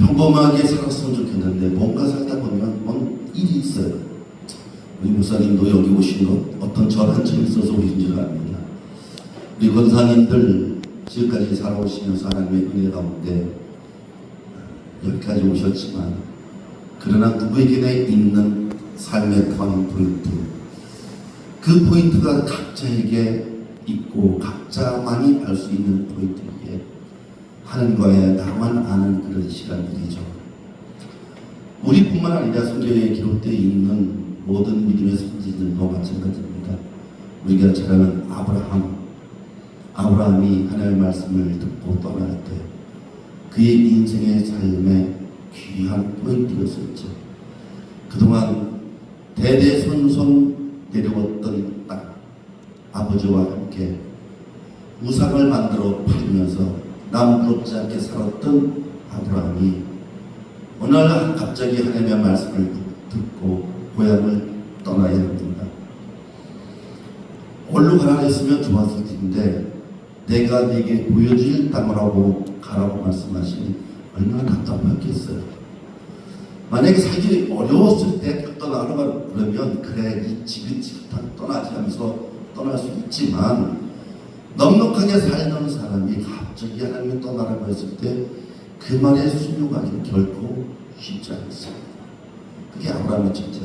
평범하게 살았으면 좋겠는데 뭔가 살다 보면 뭔 일이 있어요. 우리 목사님도 여기 오신 것 어떤 절한 점이 있어서 오신 줄 압니다. 우리 권사님들 지금까지 살아오시면서 하나님의 은혜 가운데 여기까지 오셨지만 그러나 누구에게나 있는 삶의 포인트, 그 포인트가 각자에게 있고 각자만이 알 수 있는 포인트이기에 하나님과의 나만 아는 그런 시간들이죠. 우리뿐만 아니라 성경에 기록되어 있는 모든 믿음의 선지들도 마찬가지입니다. 우리가 잘 아는 아브라함이 하나님의 말씀을 듣고 떠날 때 그의 인생의 삶의 귀한 포인트였었죠. 그동안 대대손손 내려왔던 땅, 아버지와 함께 우상을 만들어 팔면서 남부럽지 않게 살았던 아브라함이 어느 날 갑자기 하나님의 말씀을 듣고 고향을 떠나야 합니다. 얼른 가라 했으면 좋았을 텐데 내가 네게 보여줄 땅을 하고 가라고 말씀하시니 얼마나 답답했겠어요. 만약에 살기 어려웠을 때 떠나라 그러면 그래 이 지긋지긋하게 떠나지 하면서 떠날 수 있지만 넉넉하게 살던 사람이 갑자기 하나님이 떠나라고 했을 때 그 말에 순종하기는 결코 쉽지 않습니다. 그게 아브라함의 첫째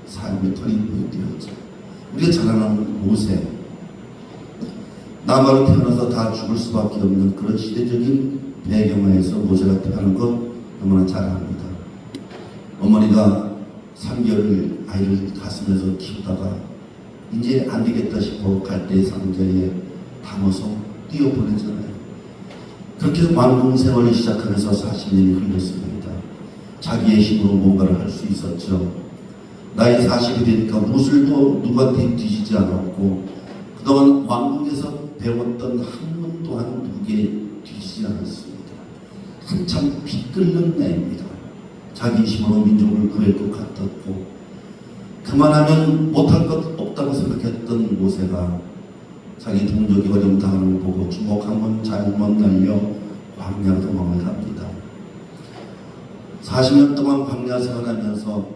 삶의 터닝 포인트였죠. 우리가 잘 아는 모세, 남아로 태어나서 다 죽을 수밖에 없는 그런 시대적인 배경하에서 모세가 태어난 것 너무나 잘 압니다. 어머니가 3개월 아이를 가슴에서 키우다가 이제 안 되겠다 싶어 갈대 상자에 담아서 뛰어보내잖아요. 그렇게 왕궁 생활을 시작하면서 40년이 흘렀습니다. 자기의 힘으로 뭔가를 할 수 있었죠. 나이 40이 되니까 무술도 누구한테 뒤지지 않았고 그동안 왕궁에서 배웠던 학문 또한 누구에게 뒤지지 않았습니다. 한참 피 끓는 나이입니다. 자기 힘으로 민족을 구할 것 같았고 그만하면 못할 것 없다고 생각했던 모세가 자기 동족이 어려움 당하는 걸 보고 주먹 한 번 잘못 날려 광야 도망을 갑니다. 40년 동안 광야 생활하면서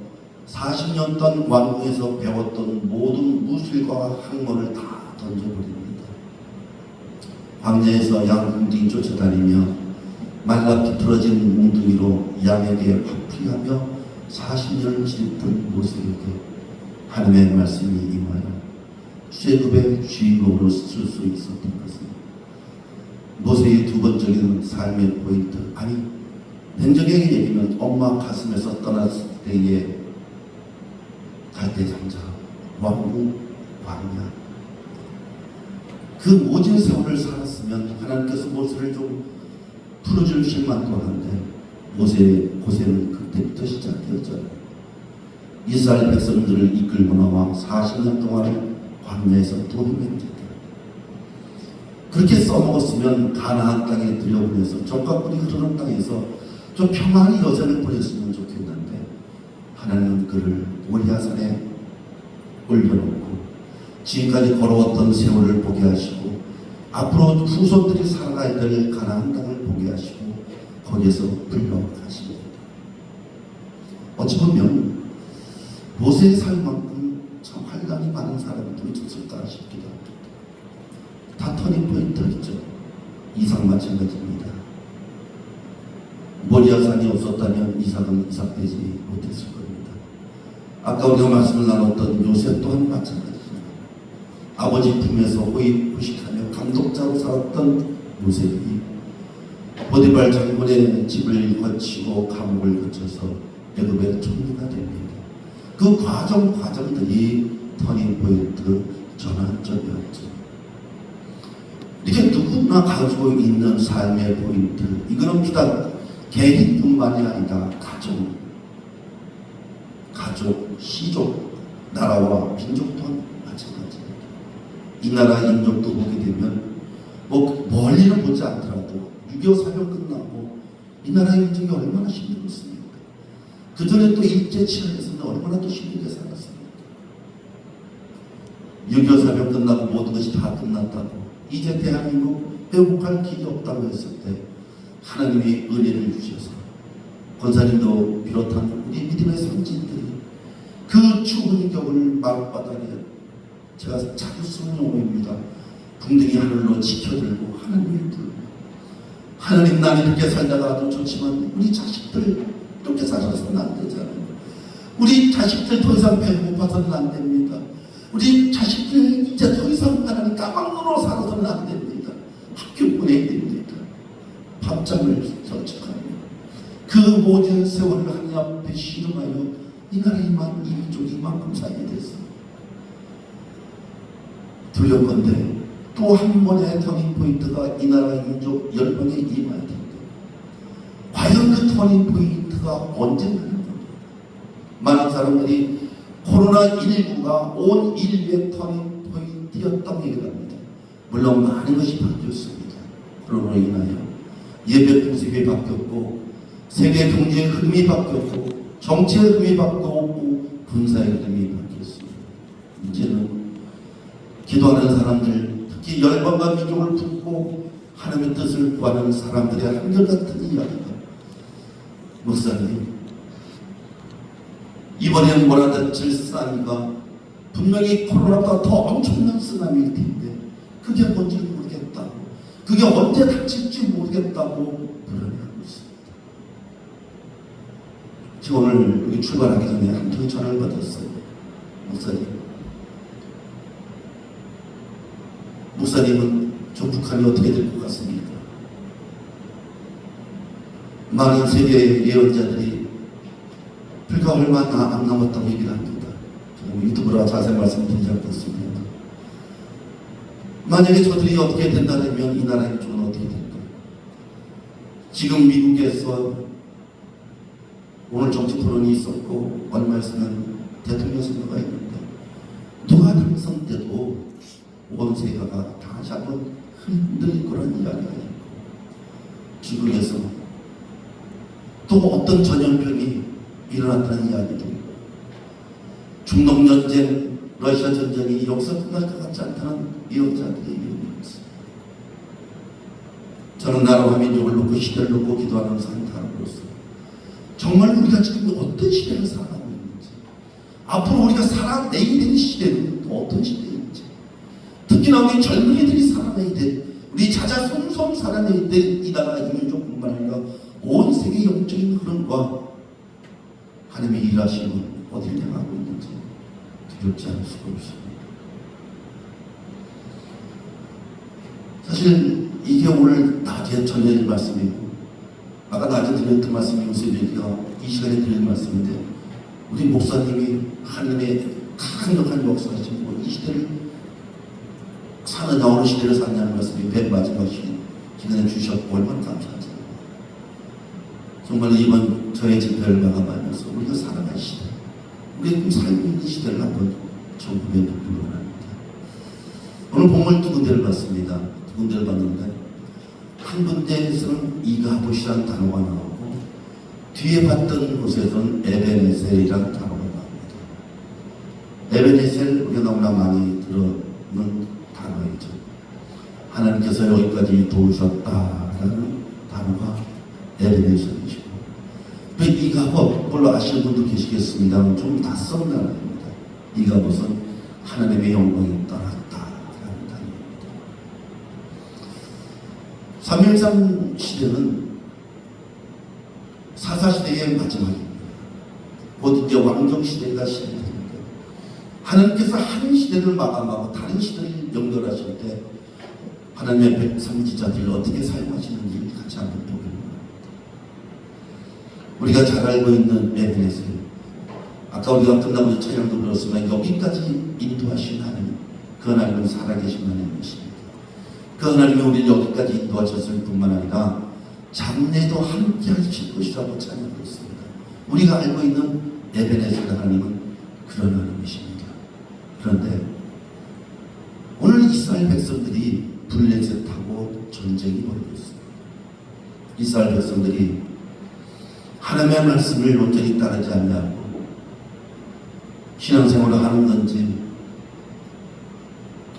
40년 동안 왕궁에서 배웠던 모든 무술과 학문을 다 던져버립니다. 광야에서 양궁둥이 쫓아다니며 말라 비틀어진 몽둥이로 양에게 화풀이하며 40년을 지냈던 모세에게 하나님의 말씀이 임하여 쇠급의 주인공으로 쓸 수 있었던 것은 모세의 두 번째는 삶의 포인트, 아니 냉정하게 얘기하면 엄마 가슴에서 떠났을 때의 갈대상자, 왕궁, 광야, 그 모진 세월을 살았으면 하나님께서 모세를 좀 풀어주실 만도 한데 모세의 고생은 그때부터 시작되었잖아요. 이스라엘 백성들을 이끌고 나와 40년 동안 광야에서 도움입니다. 그렇게 써먹었으면 가나안 땅에 들여보내서 적과 꿀이 흐르는 땅에서 좀 평안히 여생을 보냈으면 좋겠는데 하나님은 그를 모리아산에 올려놓고 지금까지 걸어왔던 세월을 보게 하시고 앞으로 후손들이 살아가야 될 가나안 땅을 보게 하시고 거기에서 불러가십니다. 어찌 보면 모세의 삶만큼 참 환란이 많은 사람들이 있었을까 싶기도 합니다. 다 터닝 포인트였죠. 이삭 마찬가지입니다. 모리아산이 없었다면 이삭은 이삭되지 못했을 겁니다. 아까 우리가 말씀을 나눴던 요셉 또한 마찬가지입니다. 아버지 품에서 호의호식하며 감독자로 살았던 요셉이 보디발 장군의 집을 거치고 감옥을 거쳐서 애굽의 총리가 됩니다. 그 과정들이 터닝 포인트 전환점이었죠. 이렇게 누구나 가지고 있는 삶의 포인트, 이거는 비단 개인뿐만이 아니라 가족, 시족, 나라와 민족 또한 마찬가지입니다. 이 나라 인족도 보게 되면 멀리는 보지 않더라도 6.25 사변 끝나고 이 나라의 민족이 얼마나 힘들었습니까? 그 전에 또 일제치하에서는 얼마나 또 힘들게 살았습니까? 6.25 사변 끝나고 모든 것이 다 끝났다고 이제 대한민국 회복할 길이 없다고 했을 때 하나님이 은혜를 주셔서 권사님도 비롯한 우리 믿음의 선진들이 그 추운 겨울 마룻바닥에 제가 자주 쓰는 용어입니다. 궁둥이 하늘로 지켜들고 하나님을 부르고, 하나님 난 이렇게 살다가도 좋지만 우리 자식들 이렇게 살아서는 안 되잖아요. 우리 자식들 더 이상 배고파서는 안 됩니다. 우리 자식들 이제 더 이상 하나님 까막눈으로 살아서는 안 됩니다. 학교 보내야 됩니다. 밥잠을 설득하며 그 모든 세월을 하나님 앞에 씨름하여 이 나라의 이 민족이 이만큼 살게 됐어요. 두렵건대 또 한 번의 터닝포인트가 이 나라의 민족 열방에 임할 텐데, 과연 그 터닝포인트가 언제냐는 겁니다. 많은 사람들이 코로나19가 온 인류의 터닝포인트였다고 얘기를 합니다. 물론 많은 것이 바뀌었습니다. 코로나로 인하여 예배 풍습이 바뀌었고, 세계 경제의 흐름이 바뀌었고, 정치의 흐름이 바뀌었고, 군사의 흐름이 바뀌었습니다. 이제는 기도하는 사람들, 특히 열방과 민족을 품고 하나님의 뜻을 구하는 사람들의 한결같은 이야기가, 목사님 이번에는 몰아닥칠 쓰나미가 분명히 코로나보다 더 엄청난 쓰나미일 텐데 그게 뭔지 모르겠다고, 그게 언제 닥칠지 모르겠다고 불안해하고 있습니다. 제가 오늘 여기 출발하기 전에 한 통의 전화를 받았어요. 목사님은 저 북한이 어떻게 될 것 같습니까? 많은 세계의 예언자들이 불과 얼마 안 남았다고 얘기를 합니다. 유튜브로 자세히 말씀드리지 않겠습니다. 만약에 저들이 어떻게 된다면 이 나라의 쪽은 어떻게 될까요? 지금 미국에서 오늘 정치 토론이 있었고 얼마 있으면 대통령 선거가 있는데 누가 당선돼도 온 세계가 다시 한번 흔들릴 거라는 이야기가 있고, 중국에서 또 어떤 전염병이 일어났다는 이야기도 있고, 중동전쟁, 러시아 전쟁이 여기서 끝날 것 같지 않다는 예언자들의 의견이 있습니다. 저는 나라와 민족을 놓고 시대를 놓고 기도하는 사람으로서 정말 우리가 지금 어떤 시대를 살아가고 있는지, 앞으로 우리가 살아내야 되는 시대는 또 어떤 시대인지, 특히나 우리 젊은이들이 살아내야 될, 우리 자자손손 살아내야 될 이 나라 이 민족뿐만 아니라 온 세계 영적인 흐름과 하나님의 일하심은 어디를 향하고 있는지 두렵지 않을 수가 없습니다. 사실 이게 오늘 낮에 전해질 말씀이고, 아까 낮에 드렸던 말씀이 요셉에게가 이 시간에 드릴 말씀인데, 우리 목사님이 하나님의 강력한 역사하시고 이 시대를 사는 나오는 시대를 산다는 말씀이 맨 마지막 시간에 주셨고 얼마나 감사하죠. 정말 이번 저의 집회를 마감하면서 우리가 살아갈 시대, 우리가 지금 살고 있는 시대를 한번 점검해 보기 원합니다. 오늘 본문 두 군데를 봤습니다. 두 군데를 봤는데 한 군데에서는 이가봇이라는 단어가 나오고, 뒤에 봤던 곳에서는 에베네셀이라는 단어가 나옵니다. 에베네셀 우리가 너무나 많이 들어는 단어이죠. 하나님께서 여기까지 도우셨다라는 단어가 에베네셀이시고, 또 이가봇 물론 아시는 분도 계시겠습니다만 좀 낯선 단어입니다. 이가봇은 하나님의 영광이 떠났다라는 단어입니다. 3.13 시대는 사사시대의 마지막입니다. 곧 이제 왕정시대가 시작됩니다. 하나님께서 한 시대를 마감하고 다른 시대를 연결하실 때 하나님의 선지자들을 어떻게 사용하시는지 같이 한번 보기를 바랍니다. 우리가 잘 알고 있는 에베네셀, 아까 우리가 끝나고 찬양도 들었지만 여기까지 인도하신 하나님, 그 하나님은 살아계신 하나님이십니다. 그 하나님이 우리를 여기까지 인도하셨을 뿐만 아니라 장래도 함께 하실 것이라고 찬양했습니다. 우리가 알고 있는 에베네셀 하나님은 그런 하나님이십니다. 그런데 오늘 이스라엘 백성들이 블레셋하고 전쟁이 벌어지고 있습니다. 이스라엘 백성들이 하나님의 말씀을 온전히 따르지 않냐고 신앙생활을 하는 건지,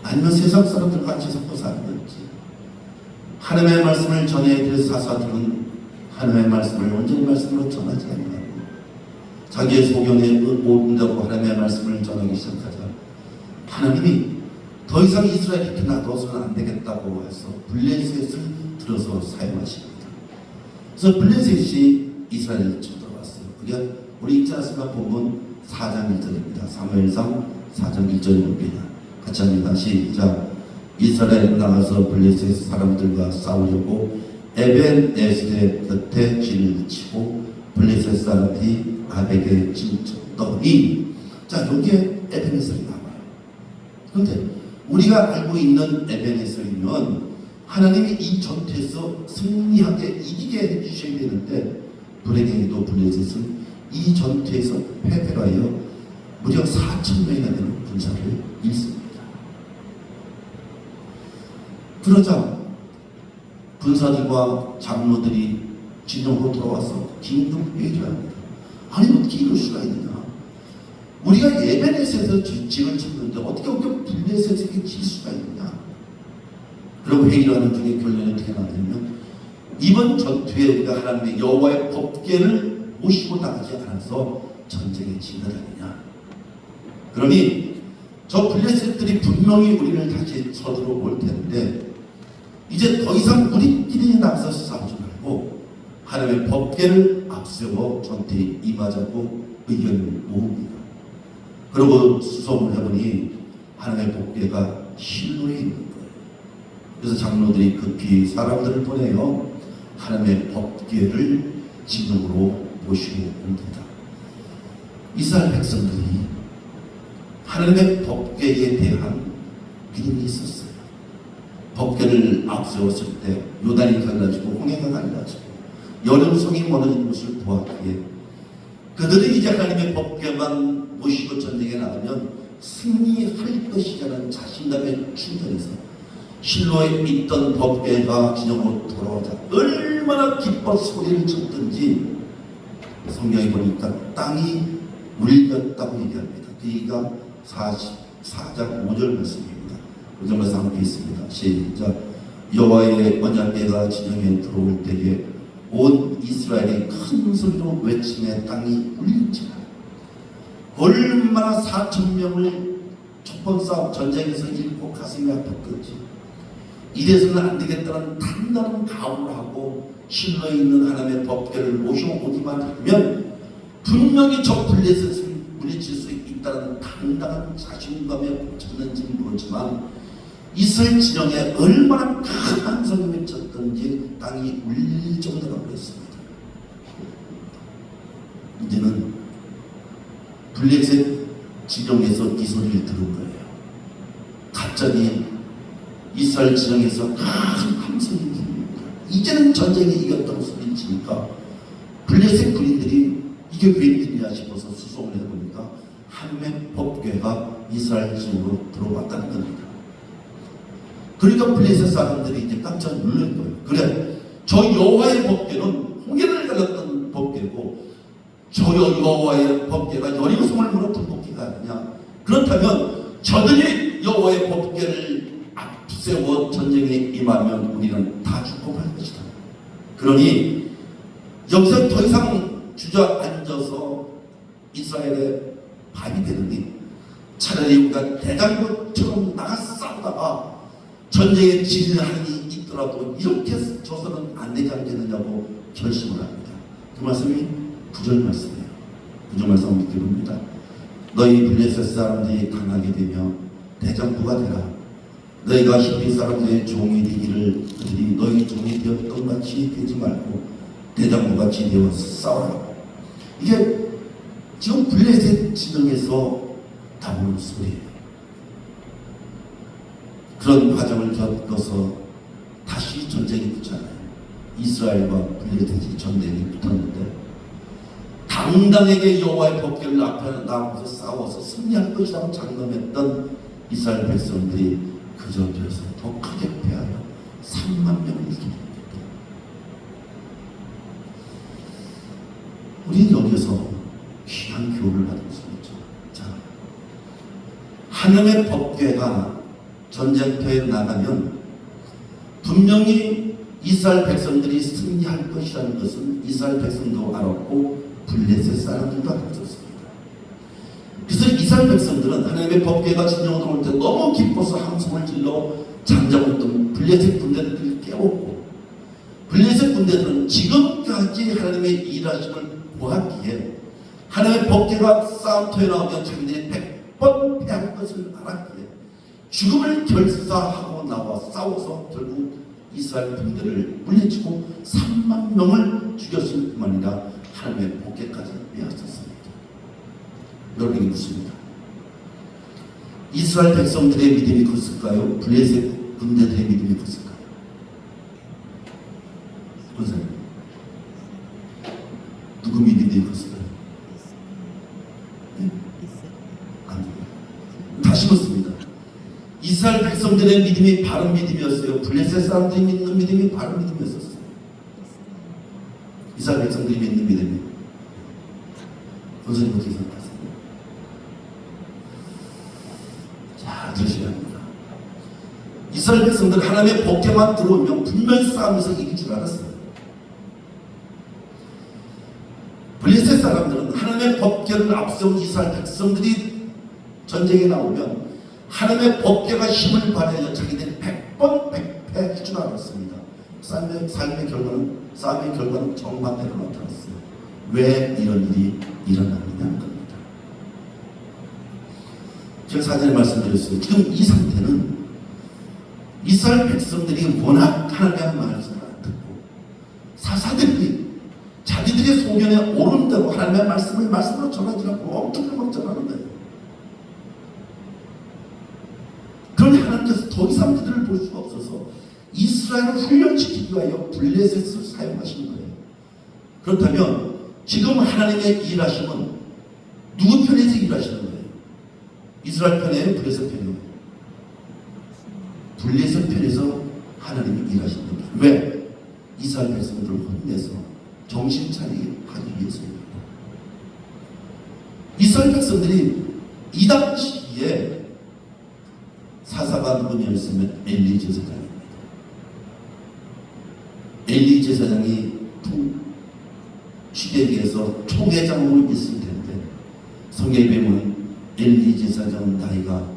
아니면 세상 사람들과 같이 섞어 사는 건지, 하나님의 말씀을 전해야 될 사사들은 하나님의 말씀을 온전히 말씀으로 전하지 않는다. 자기의 소견에 모든다고 하나님의 말씀을 전하기 시작하자 하나님이 더 이상 이스라엘이 이렇게 놔둬서는 안 되겠다고 해서 블레셋을 들어서 사용하십니다. 그래서 블레셋이 이스라엘을 쳐들어왔어요. 그게 우리 읽지 않았습니까? 본문 4장 1절입니다. 사무엘상 4장 1절입니다. 같이 합니다. 시작. 이스라엘 나가서 블레셋 사람들과 싸우려고 에벤에셀의 곁에 진을 치고 블레셋 사람들이 아벡에 진쳤더니, 자, 여기에 에벤에셀이 나와요. 그런데 우리가 알고 있는 에벤에셀이면 하나님이 이 전투에서 승리하게 이기게 해주셔야 되는데, 불행히도 블레셋은 이 전투에서 패배가 하여 무려 4,000명이나 되는 군사를 잃습니다. 그러자 군사들과 장로들이 진영으로 돌아와서 긴급 회의를 합니다. 아니 어떻게 이럴 수가 있느냐? 우리가 에벤에셀에서 진을 쳤는데 어떻게 블레셋에게 질 수가 있느냐? 그리고 회의를 하는 중에 결론이 어떻게 나왔냐면, 이번 전투에 우리가 하나님의 여호와의 법궤를 모시고 나가지 않아서 전쟁에 진 것 아니냐? 그러니 저 블레셋들이 분명히 우리를 다시 서두러 올 텐데, 이제 더 이상 우리끼리 나가서 싸우지 말고 하나님의 법궤를 앞세워 전투에 임하자고 의견을 모읍니다. 그리고 수송을 해보니 하나님의 법궤가 실로에 있는 거예요. 그래서 장로들이 급히 사람들을 보내요. 하나님의 법궤를 진영으로 모시고 옵니다. 이스라엘 백성들이 하나님의 법궤에 대한 믿음이 있었어요. 법궤를 앞세웠을 때 요단이 갈라지고 홍해가 갈라지고 여름송이 무너진 것을 보았기에 그들이 이제 하나님의 법궤만 모시고 전쟁에 나가면 승리할 것이라는 자신감에 충전해서 실로에 있던 법궤가 진영으로 돌아오자 얼마나 기뻐 소리를 쳤던지 성경에 보니까 땅이 울렸다고 얘기합니다. 그가 44장 5절 말씀입니다. 5절 말씀 함께 있습니다. 시작. 여호와의 언약궤가 진영에 들어올 때에 온 이스라엘이 큰 소리로 외치며 땅이 울리지만, 얼마나 4,000명을 촛불 싸움 전쟁에서 잃고 가슴이 아팠던지, 이래서는 안 되겠다는 단단한 각오를 하고 실로에 있는 하나님의 법궤를 모셔오기만 하면 분명히 저 블레셋을 물리칠 수 있다는 당당한 자신감에 쳤는지 모르지만, 이스라엘 진영에 얼마나 큰 함성이 외쳤던지 땅이 울릴 정도라고 그랬습니다. 이제는 블레셋 진영에서 이 소리를 들은 거예요. 갑자기 이스라엘 진영에서 큰 함성이 들립니다. 이제는 전쟁에 이겼다고 소리를 치니까 블레셋 군인들이 이게 웬일이냐 싶어서 수송을 해보니까 하나님의 법궤가 이스라엘 진영으로 들어왔다는 겁니다. 그러니까 블레셋 사람들이 이제 깜짝 놀란 거예요. 그래, 저 여호와의 법궤는 홍해를 갈랐던 법궤고 저 여호와의 법궤가 여리고성을 무너뜨린 법궤가 아니냐? 그렇다면 저들이 여호와의 법궤를 앞세워 전쟁에 임하면 우리는 다 죽고 말 것이다. 그러니 여기서 더 이상 주저앉아서 이스라엘의 밥이 되느니 차라리 우리가 대장군처럼 나가 싸우다가 전쟁에 지는 한이 있더라도 이렇게 져서는 안 되지 않겠느냐고 결심을 합니다. 그 말씀이 9절 말씀이에요. 9절 말씀 함께 봅니다. 너희 블레셋 사람들이 강하게 되며 대장부가 되라. 너희가 히브리 사람들의 종이 되기를 그들이 너희 종이 되었던 같이 되지 말고 대장부같이 되어 싸우라. 이게 지금 블레셋 진영에서 나오는 소리예요. 그런 과정을 겪어서 다시 전쟁이 붙잖아요. 이스라엘과 블레셋이 전쟁이 붙었는데 당당하게 여호와의 법궤를 앞에 나와서 싸워서 승리할 것이라고 장담했던 이스라엘 백성들이 그 전투에서 더 크게 패하여 3만 명을 죽입니다. 우리는 여기서 귀한 교훈을 받을 수 있죠. 자, 하나님의 법궤가 전쟁터에 나가면 분명히 이스라엘 백성들이 승리할 것이라는 것은 이스라엘 백성도 알았고 블레셋 사람들도 알았었습니다. 그래서 이스라엘 백성들은 하나님의 법궤가 진정으로 들어올 때 너무 기뻐서 함성을 질러 잠자고 있던 블레셋 군대들을 깨웠고, 블레셋 군대들은 지금까지 하나님의 일하심을 보았기에 하나님의 법궤가 싸움터에 나오면 자기들이 100번 패할 것을 알았기에 죽음을 결사하고 나와 싸워서 결국 이스라엘 군대를 물리치고 3만 명을 죽였을 뿐만 아니라 하나님의 법궤까지 빼앗았습니다. 여러분이 묻습니다. 이스라엘 백성들의 믿음이 컸을까요? 블레셋 군대들의 믿음이 컸을까요? 권사님, 누구 믿음이 컸을까요? 네? 안 돼요. 다시 묻습니다. 이스라엘 백성들의 믿음이 바른 믿음이었어요? 블레셋 사람들이 믿는 믿음이 바른 믿음이었어요? 이스라엘 백성들이 믿는 믿음이. 권사님 어떻게 생각하세요? 자, 들으셔야 합니다. 이스라엘 백성들 하나님의 법궤만 들어오면 분명히 싸움에서 이길 줄 알았어요. 블레셋 사람들은 하나님의 법궤를 앞세운 이스라엘 백성들이 전쟁에 나오면 하나님의 법궤가 힘을 발휘하여 자기들이 100번 100패할 줄 알았습니다. 싸움의 결과는 정반대로 나타났어요. 왜 이런 일이 일어나느냐는 겁니다. 제가 사전에 말씀드렸어요. 지금 이 상태는 이스라엘 백성들이 워낙 하나님의 말씀을 안 듣고 사사들이 자기들의 소견에 오른 대로 하나님의 말씀으로 전하지 않고 엉뚱한 전하는 거예요. 그러니 하나님께서 더 이상 그들을 볼 수가 없어서 이스라엘을 훈련시키기 위하여 블레셋을 사용하신 거예요. 그렇다면 지금 하나님의 일하심은 누구 편에서 일하시는 거예요? 이스라엘 편이에요? 블레셋 편이에요? 블레셋 편에서 하나님이 일하시는 겁니다. 왜? 이스라엘 백성들을 혼내서 정신 차리게 하기 위해서입니다. 이스라엘 백성들이 이 당시에 사사가 누구냐면 엘리 제사장입니다. 엘리 제사장이 시대에서 총회장으로 있을 텐데 성경에 보면 엘리 제사장 나이가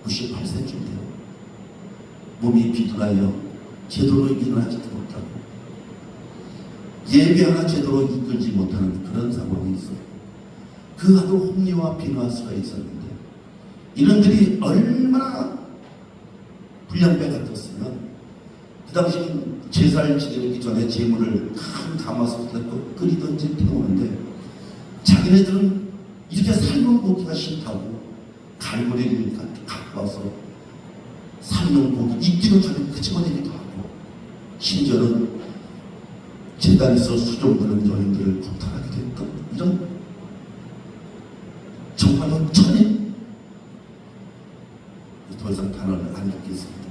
98세쯤 몸이 비뚤어요. 제대로 일어나지도 못하고 예배 하나 제대로 이끌지 못하는 그런 상황이 있어요. 그 아들 홈리와 비누아스가 있었는데 이런들이 얼마나 불량배 같았으면 그 당시 제사를 지내기 전에 제물을 큰 가마솥에 끓이든지 태우는데 자기네들은 이렇게 삶은 고기가 싫다고 갈고리를 갖고 와서 삶는 고기 익기도 전에 끄집어내기도 하고 심지어는 제단에서 수종드는 여인들을 구탈하기도 했던 이런 정말로 천인 더 이상 단어를 안 읽겠습니다.